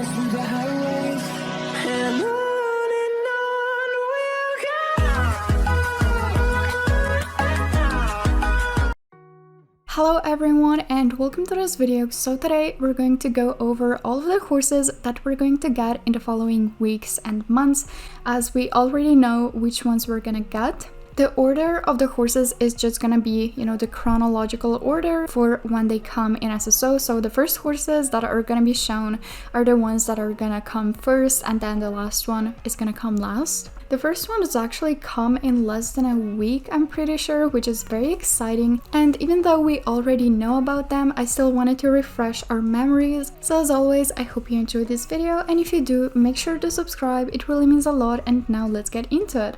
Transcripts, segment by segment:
roar through the highways, and on we'll go. Hello everyone and welcome to this video. So today we're going to go over all of the horses that we're going to get in the following weeks and months, as we already know which ones we're gonna get. The order of the horses is just gonna be, the chronological order for when they come in SSO. So the first horses that are gonna be shown are the ones that are gonna come first, and then the last one is gonna come last. The first one has actually come in less than a week, I'm pretty sure, which is very exciting. And even though we already know about them, I still wanted to refresh our memories. So as always, I hope you enjoyed this video, and if you do, make sure to subscribe, it really means a lot. And now let's get into it.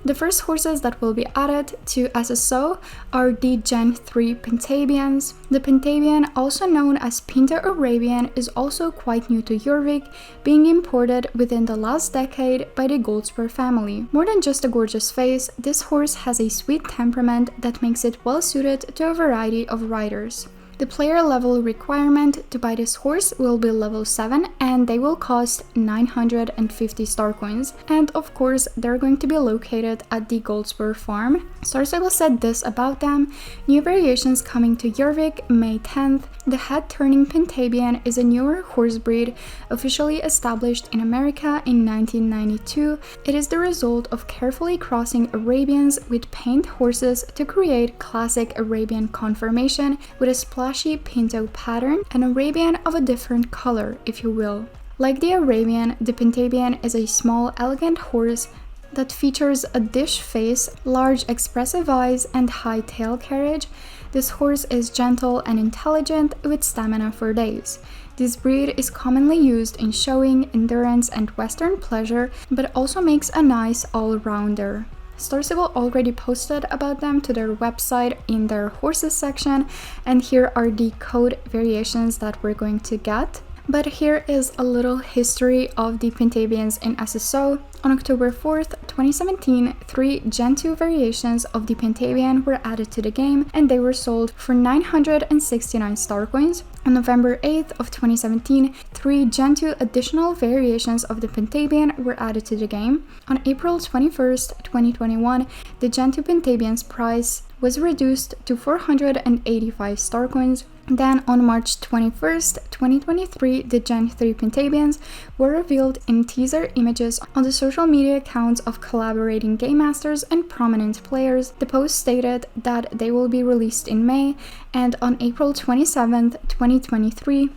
The first horses that will be added to SSO are the Gen 3 Pintabians. The Pentavian, also known as Pinta-Arabian, is also quite new to Jorvik, being imported within the last decade by the Goldspur family. More than just a gorgeous face, this horse has a sweet temperament that makes it well suited to a variety of riders. The player level requirement to buy this horse will be level 7, and they will cost 950 star coins. And of course, they're going to be located at the Goldspur farm. Starstable said this about them: new variations coming to Jorvik May 10th. The head-turning Pintabian is a newer horse breed, officially established in America in 1992. It is the result of carefully crossing Arabians with paint horses to create classic Arabian conformation with a splashy pinto pattern, an Arabian of a different color, if you will. Like the Arabian, the Pentabian is a small, elegant horse that features a dish face, large expressive eyes, and high tail carriage. This horse is gentle and intelligent, with stamina for days. This breed is commonly used in showing, endurance, and western pleasure, but also makes a nice all-rounder. Starstable already posted about them to their website in their horses section, and here are the code variations that we're going to get. But here is a little history of the Pintabians in SSO. On October 4th, 2017, 3 Gen 2 variations of the Pentavian were added to the game, and they were sold for 969 star coins. On November 8th of 2017, 3 Gen 2 additional variations of the Pentavian were added to the game. On April 21st, 2021, the Gen 2 Pentavian's price was reduced to 485 star coins. Then on March 21st, 2023, the Gen 3 Pintabians were revealed in teaser images on the social media accounts of collaborating game masters and prominent players. The post stated that they will be released in May, and on April 27th, 2023,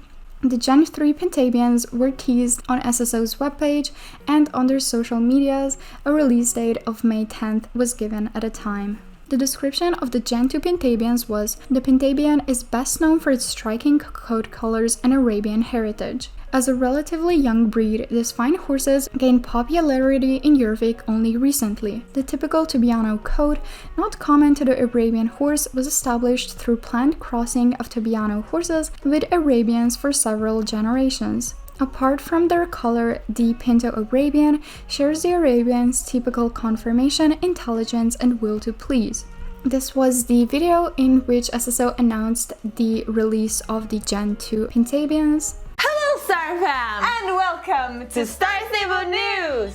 the Gen 3 Pintabians were teased on SSO's webpage, and on their social medias, a release date of May 10th was given at a time. The description of the Gen 2 Pintabians was: the Pentabian is best known for its striking coat colors and Arabian heritage. As a relatively young breed, these fine horses gained popularity in Jorvik only recently. The typical Tobiano coat, not common to the Arabian horse, was established through planned crossing of Tobiano horses with Arabians for several generations. Apart from their color, the Pinto-Arabian shares the Arabian's typical conformation, intelligence, and will to please. This was the video in which SSO announced the release of the Gen 2 Pintabians. Hello Star Fam! And welcome to Starstable News!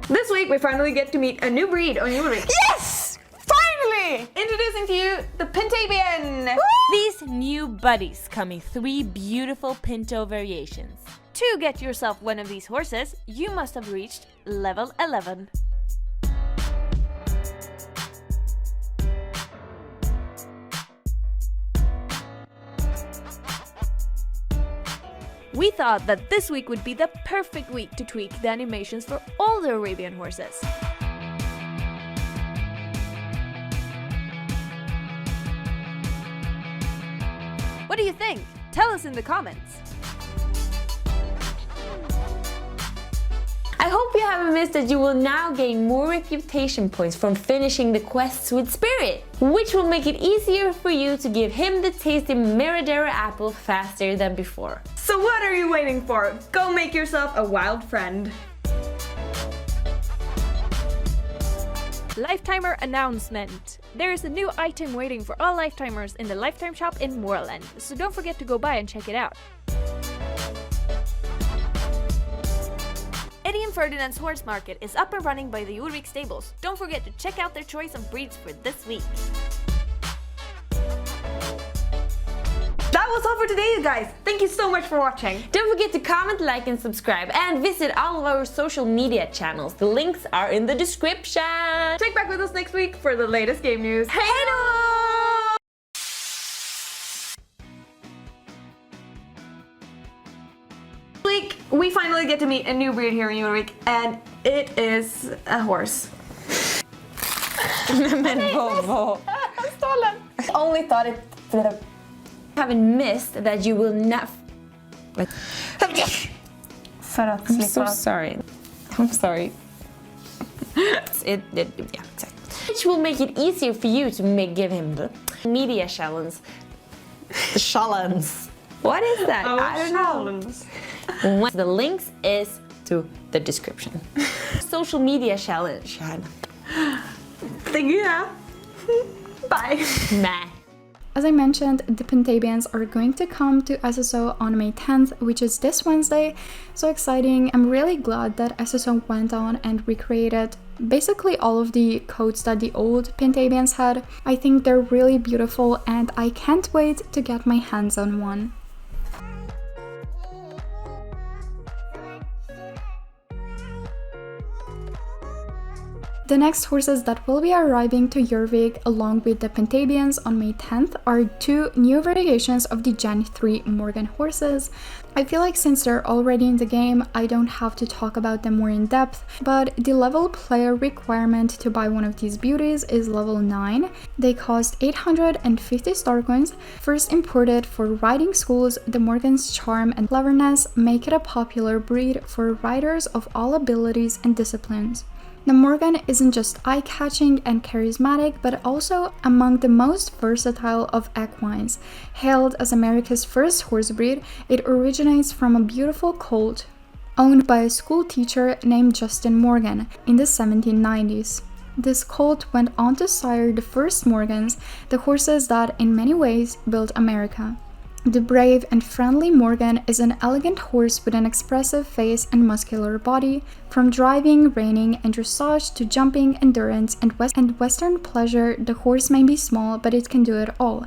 This week we finally get to meet a new breed on Jorvik. Yes! Finally! Introducing to you the Pintabian! Woo! These new buddies come in 3 beautiful Pinto variations. To get yourself one of these horses, you must have reached level 11. We thought that this week would be the perfect week to tweak the animations for all the Arabian horses. What do you think? Tell us in the comments. I hope you haven't missed that you will now gain more reputation points from finishing the quests with Spirit, which will make it easier for you to give him the tasty Maradera apple faster than before. So what are you waiting for? Go make yourself a wild friend! Lifetimer announcement! There is a new item waiting for all Lifetimers in the Lifetime shop in Moorland, so don't forget to go by and check it out. Eddie and Ferdinand's Horse Market is up and running by the Ulrich stables. Don't forget to check out their choice of breeds for this week. That was all for today, you guys. Thank you so much for watching. Don't forget to comment, like, and subscribe, and visit all of our social media channels. The links are in the description. Check back with us next week for the latest game news. Hey! Week, we finally get to meet a new breed here in Ulrich, and it is a horse. Men Volvo. Stolen. I only thought it would have. Haven't missed that you will not. I'm so sorry. I'm sorry. Yeah, exactly. Which will make it easier for you to give him the media challenge. Challenge. What is that? I don't know. The links is to the description. Social media challenge. Thank you. Bye. Bye. As I mentioned, the Pintabians are going to come to SSO on May 10th, which is this Wednesday. So exciting. I'm really glad that SSO went on and recreated basically all of the coats that the old Pintabians had. I think they're really beautiful and I can't wait to get my hands on one. The next horses that will be arriving to Jorvik along with the Pintabians on May 10th are two new variations of the Gen 3 Morgan horses. I feel like since they're already in the game, I don't have to talk about them more in depth, but the level player requirement to buy one of these beauties is level 9. They cost 850 star coins. First imported for riding schools, the Morgan's charm and cleverness make it a popular breed for riders of all abilities and disciplines. The Morgan isn't just eye-catching and charismatic, but also among the most versatile of equines. Hailed as America's first horse breed, it originates from a beautiful colt owned by a school teacher named Justin Morgan in the 1790s. This colt went on to sire the first Morgans, the horses that in many ways built America. The brave and friendly Morgan is an elegant horse with an expressive face and muscular body. From driving, reining, and dressage to jumping, endurance, and western pleasure, the horse may be small, but it can do it all.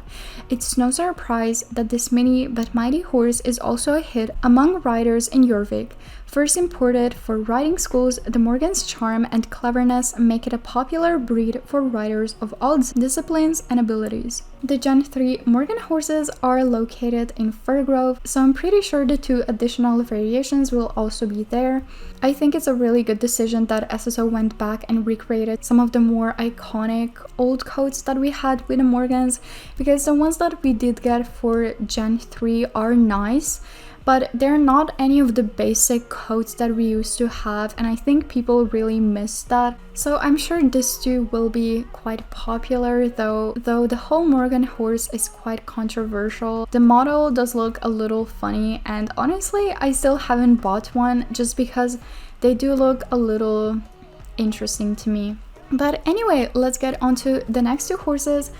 It's no surprise that this mini but mighty horse is also a hit among riders in Jorvik. First imported for riding schools, the Morgan's charm and cleverness make it a popular breed for riders of all disciplines and abilities. The Gen 3 Morgan horses are located in Firgrove, so I'm pretty sure the two additional variations will also be there. I think it's a really good decision that SSO went back and recreated some of the more iconic old coats that we had with the Morgans, because the ones that we did get for Gen 3 are nice, but they're not any of the basic coats that we used to have, and I think people really miss that. So I'm sure this too will be quite popular, though the whole Morgan horse is quite controversial. The model does look a little funny, and honestly I still haven't bought one just because they do look a little interesting to me. But anyway, let's get on to the next two horses.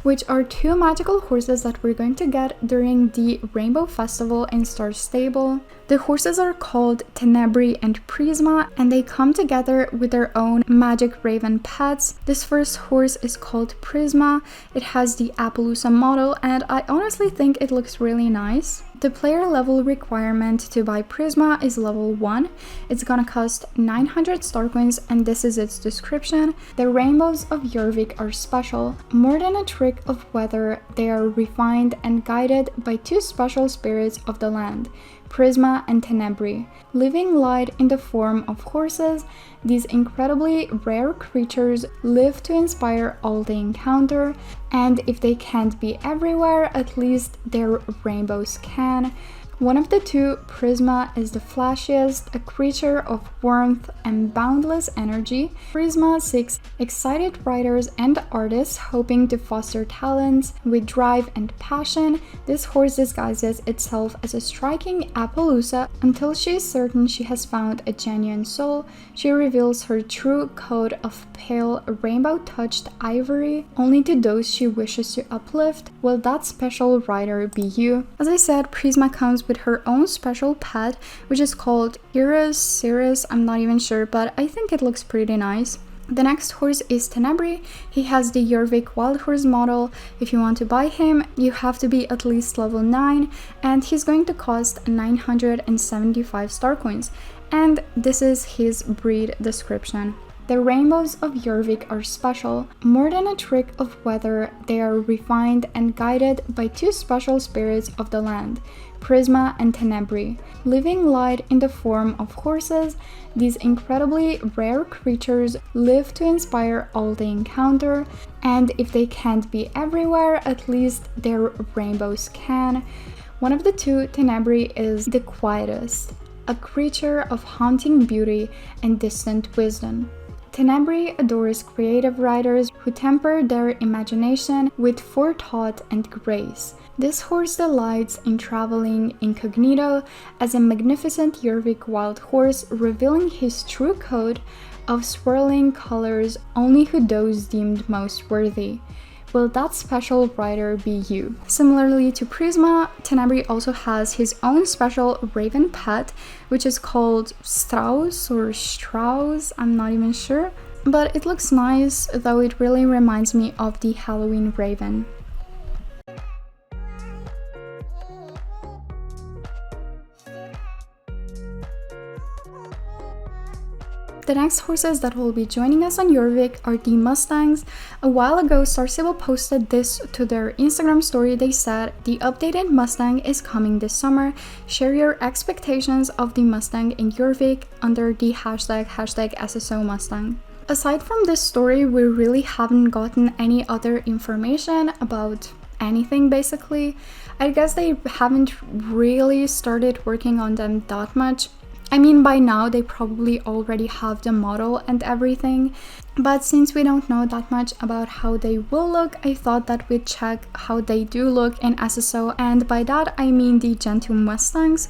Which are two magical horses that we're going to get during the Rainbow Festival in Star Stable. The horses are called Tenebri and Prisma, and they come together with their own magic raven pets. This first horse is called Prisma. It has the Appaloosa model, and I honestly think it looks really nice. The player level requirement to buy Prisma is level 1. It's gonna cost 900 star coins, and this is its description. The rainbows of Jorvik are special. More than a trick of weather, they are refined and guided by two special spirits of the land, Prisma and Tenebri. Living light in the form of horses, these incredibly rare creatures live to inspire all they encounter, and if they can't be everywhere, at least their rainbows can. One of the two, Prisma, is the flashiest, a creature of warmth and boundless energy. Prisma seeks excited writers and artists hoping to foster talents with drive and passion. This horse disguises itself as a striking Appaloosa until she is certain she has found a genuine soul. She reveals her true coat of pale rainbow-touched ivory only to those she wishes to uplift. Will that special rider be you? As I said, Prisma comes with her own special pet, which is called Cirrus. I'm not even sure, but I think it looks pretty nice. The next horse is Tenebri. He has the Jorvik Wild Horse model. If you want to buy him, you have to be at least level 9, and he's going to cost 975 star coins. And this is his breed description. The rainbows of Jorvik are special. More than a trick of weather, they are refined and guided by two special spirits of the land, Prisma and Tenebri. Living light in the form of horses, these incredibly rare creatures live to inspire all they encounter, and if they can't be everywhere, at least their rainbows can. One of the two, Tenebri, is the quietest, a creature of haunting beauty and distant wisdom. Tenebri adores creative writers who temper their imagination with forethought and grace. This horse delights in traveling incognito as a magnificent Jorvik wild horse, revealing his true coat of swirling colors only to those deemed most worthy. Will that special rider be you? Similarly to Prisma, Tenebri also has his own special raven pet, which is called Strauss, I'm not even sure. But it looks nice, though it really reminds me of the Halloween raven. The next horses that will be joining us on Jorvik are the Mustangs. A while ago, Star Stable posted this to their Instagram story. They said, the updated Mustang is coming this summer. Share your expectations of the Mustang in Jorvik under the hashtag SSO Mustang. Aside from this story, we really haven't gotten any other information about anything basically. I guess they haven't really started working on them that much. I mean, by now they probably already have the model and everything, but since we don't know that much about how they will look, I thought that we'd check how they do look in SSO, and by that I mean the Gen 2 Mustangs.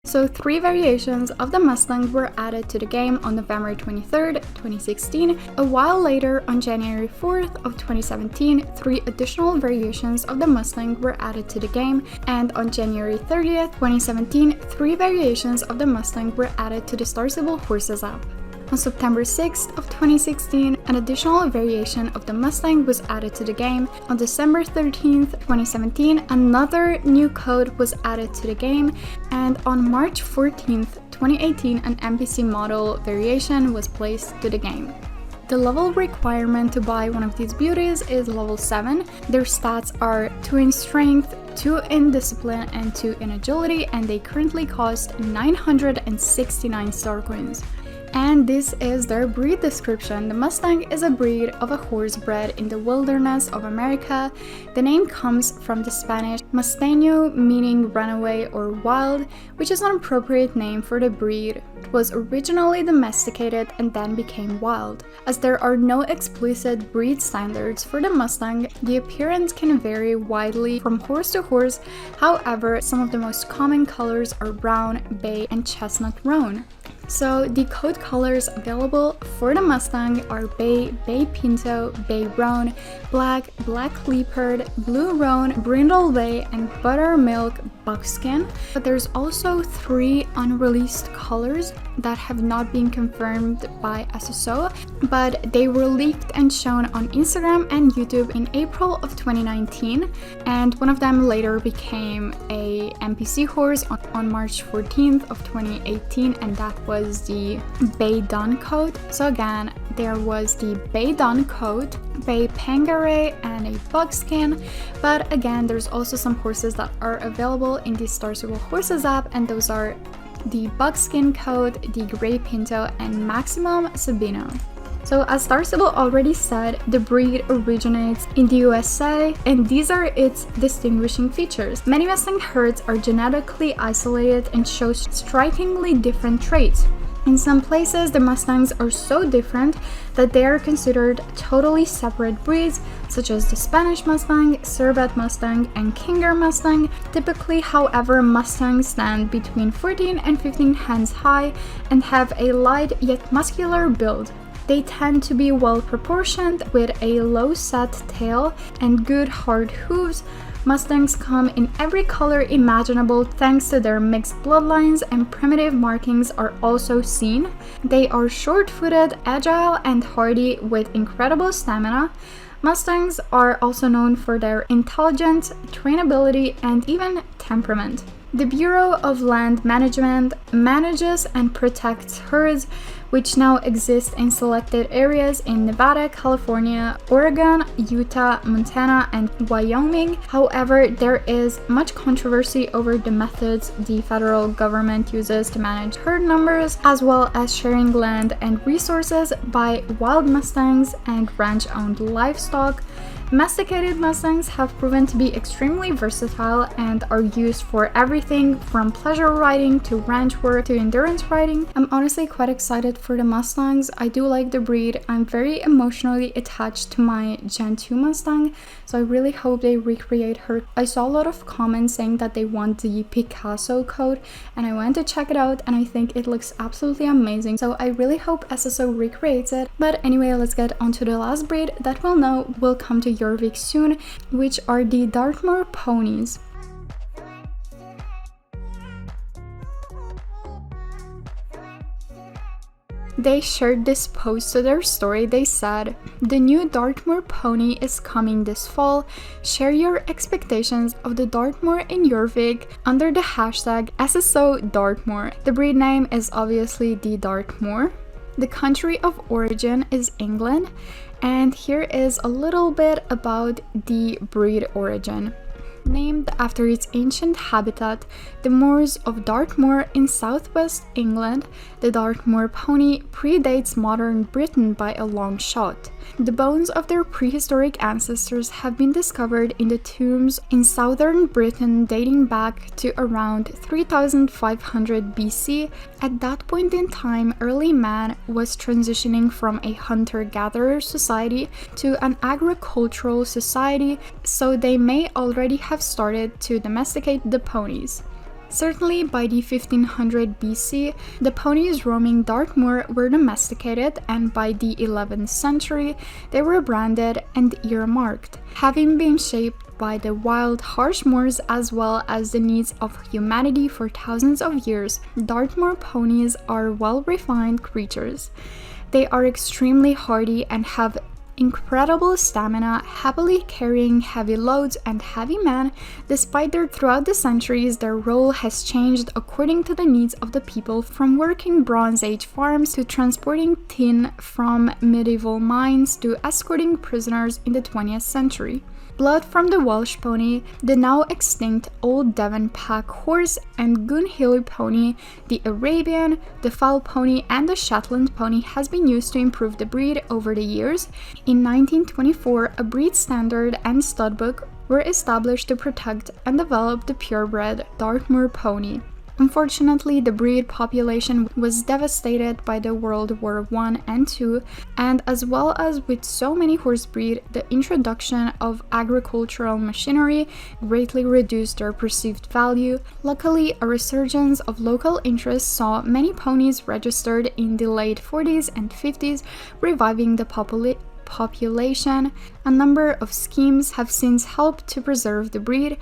So 3 variations of the Mustang were added to the game on November 23rd, 2016. A while later, on January 4th of 2017, 3 additional variations of the Mustang were added to the game, and on January 30th, 2017, 3 variations of the Mustang were added to the Star Stable Horses app. On September 6th of 2016, an additional variation of the Mustang was added to the game. On December 13th, 2017, another new code was added to the game, and on March 14th, 2018, an NPC model variation was placed to the game. The level requirement to buy one of these beauties is level 7. Their stats are 2 in strength, 2 in discipline, and 2 in agility, and they currently cost 969 star coins. And this is their breed description. The Mustang is a breed of a horse bred in the wilderness of America. The name comes from the Spanish Mustaño, meaning runaway or wild, which is an appropriate name for the breed. It was originally domesticated and then became wild. As there are no explicit breed standards for the Mustang, the appearance can vary widely from horse to horse. However, some of the most common colors are brown, bay, and chestnut roan. So the coat colors available for the Mustang are Bay, Bay Pinto, Bay Roan, Black, Black Leopard, Blue Roan, Brindle Bay, and Buttermilk Buckskin. But there's also 3 unreleased colors that have not been confirmed by SSO, but they were leaked and shown on Instagram and YouTube in April of 2019, and one of them later became a NPC horse on March 14th of 2018, and that was the Bay Dun coat. So again, there was the Bay Dun coat, Bay Pangaray, and a Buckskin, but again, there's also some horses that are available in the Star Stable Horses app, and those are the Buckskin coat, the Grey Pinto, and Maximum Sabino. So as Star Stable already said, the breed originates in the USA, and these are its distinguishing features. Many Mustang herds are genetically isolated and show strikingly different traits. In some places, the Mustangs are so different that they are considered totally separate breeds, such as the Spanish Mustang, Surbat Mustang, and Kinger Mustang. Typically, however, Mustangs stand between 14 and 15 hands high and have a light yet muscular build. They tend to be well proportioned with a low set tail and good hard hooves. Mustangs come in every color imaginable thanks to their mixed bloodlines, and primitive markings are also seen. They are short-footed, agile, and hardy with incredible stamina. Mustangs are also known for their intelligence, trainability, and even temperament. The Bureau of Land Management manages and protects herds, which now exist in selected areas in Nevada, California, Oregon, Utah, Montana, and Wyoming. However, there is much controversy over the methods the federal government uses to manage herd numbers, as well as sharing land and resources by wild Mustangs and ranch-owned livestock. Domesticated Mustangs have proven to be extremely versatile and are used for everything from pleasure riding to ranch work to endurance riding. I'm honestly quite excited for the Mustangs. I do like the breed. I'm very emotionally attached to my Gen 2 Mustang, so I really hope they recreate her. I saw a lot of comments saying that they want the Picasso coat, and I went to check it out, and I think it looks absolutely amazing. So I really hope SSO recreates it. But anyway, let's get on to the last breed that we'll know will come to Jorvik soon, which are the Dartmoor Ponies. They shared this post to their story. They said, "The new Dartmoor pony is coming this fall. Share your expectations of the Dartmoor in Jorvik under the hashtag SSO Dartmoor." The breed name is obviously the Dartmoor. The country of origin is England, and here is a little bit about the breed origin. Named after its ancient habitat, the moors of Dartmoor in southwest England, the Dartmoor pony predates modern Britain by a long shot. The bones of their prehistoric ancestors have been discovered in the tombs in southern Britain dating back to around 3500 BC. At that point in time, early man was transitioning from a hunter-gatherer society to an agricultural society, so they may already have started to domesticate the ponies. Certainly by the 1500 BC, the ponies roaming Dartmoor were domesticated, and by the 11th century, they were branded and earmarked, having been shaped by the wild, harsh moors as well as the needs of humanity for thousands of years. Dartmoor ponies are well-refined creatures. They are extremely hardy and have incredible stamina, happily carrying heavy loads and heavy men. Throughout the centuries, their role has changed according to the needs of the people, from working Bronze Age farms to transporting tin from medieval mines to escorting prisoners in the 20th century. Blood from the Welsh pony, the now extinct Old Devon pack horse, and Gunhill pony, the Arabian, the Fowl pony, and the Shetland pony has been used to improve the breed over the years. In 1924, a breed standard and stud book were established to protect and develop the purebred Dartmoor pony. Unfortunately, the breed population was devastated by the World War I and II, and as well as with so many horse breed, the introduction of agricultural machinery greatly reduced their perceived value. Luckily, a resurgence of local interest saw many ponies registered in the late 40s and 50s, reviving the population. A number of schemes have since helped to preserve the breed,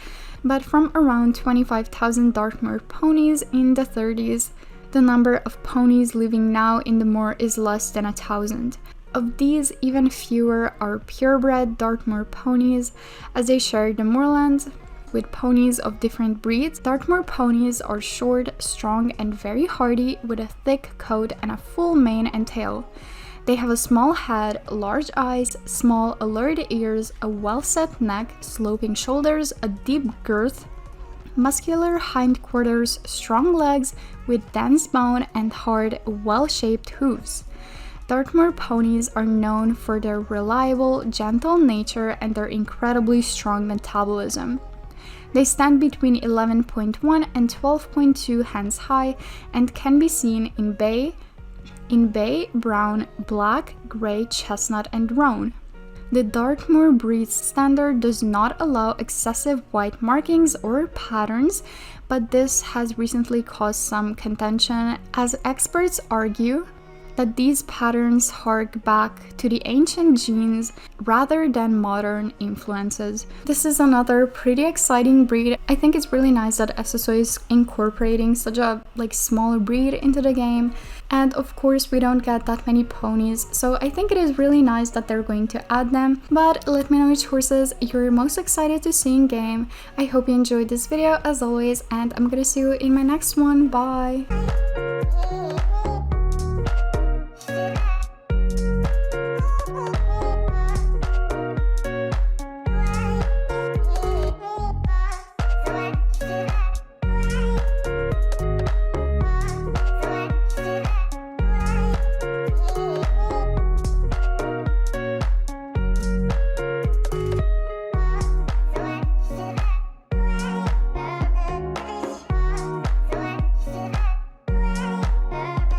but from around 25,000 Dartmoor ponies in the 30s, the number of ponies living now in the moor is less than 1,000. Of these, even fewer are purebred Dartmoor ponies, as they share the moorlands with ponies of different breeds. Dartmoor ponies are short, strong, and very hardy, with a thick coat and a full mane and tail. They have a small head, large eyes, small alert ears, a well-set neck, sloping shoulders, a deep girth, muscular hindquarters, strong legs with dense bone, and hard, well-shaped hooves. Dartmoor ponies are known for their reliable, gentle nature and their incredibly strong metabolism. They stand between 11.1 and 12.2 hands high and can be seen in bay, brown, black, grey, chestnut, and roan. The Dartmoor breed standard does not allow excessive white markings or patterns, but this has recently caused some contention, as experts argue that these patterns hark back to the ancient genes rather than modern influences. This is another pretty exciting breed. I think it's really nice that SSO is incorporating such a small breed into the game, and of course we don't get that many ponies, so I think it is really nice that they're going to add them. But let me know which horses you're most excited to see in game. I hope you enjoyed this video as always, and I'm gonna see you in my next one. Bye!